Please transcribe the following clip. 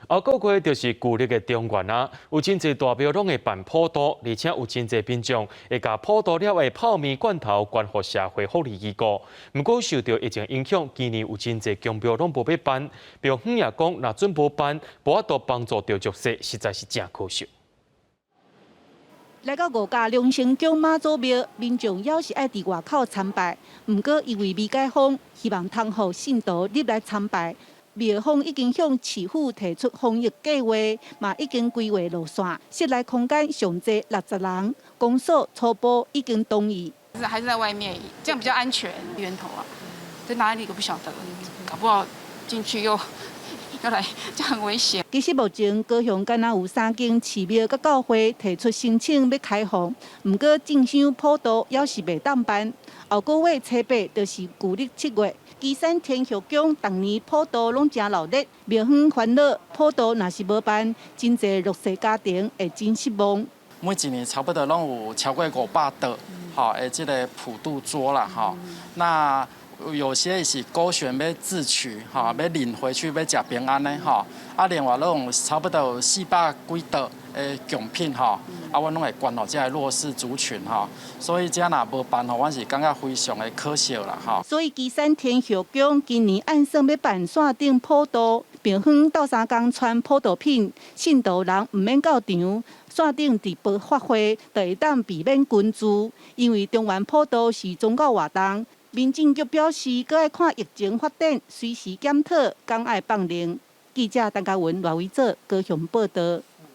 后个月就是旧历的中元啊，有真侪大庙拢会办普渡，而且有真侪民众会甲普渡了的泡面罐头捐予社会福利机构。不过受到疫情影响，今年有真侪公庙拢无要办。庙方也讲，若准无办，无法度帮助到弱势，实在是真可惜。来到五家龙兴宫妈祖庙，民众要是爱伫外口参拜，不过因为未解封，希望通互信徒入来参拜。庙方已经向市府提出防疫计划，嘛已经规划路线，室内空间上济60人，公所初步已经同意。还是在外面，这样比较安全。源头啊，在哪里都不晓得，搞不好进去又来，这样很危险。其实目前高雄敢若有3间寺庙甲教会提出申请要开放，不过正想普渡要是袂当办，后个月初8就是旧历7月。基山天后宫当年普渡拢真热烈，庙方烦恼普渡若是无办，真侪弱势家庭会真失望。每一年差不多拢有超过500桌，的这个普渡桌啦，那有些是勾选要自取，要领回去要吃平安的，另外拢差不多有400几桌的贡品，阮拢会捐予这些弱势族群，所以这若无办，阮是感觉非常的可惜啦，所以基山天后宫今年按算要办线顶普渡，庙方斗3工传普渡品，信徒人唔免到场。线顶直播发挥，就会当避免捐助。因为中原普渡是宗教活动，民政局表示，搁爱看疫情发展，随时检讨，敢爱放灵。记者陈嘉文、赖伟做高雄报道。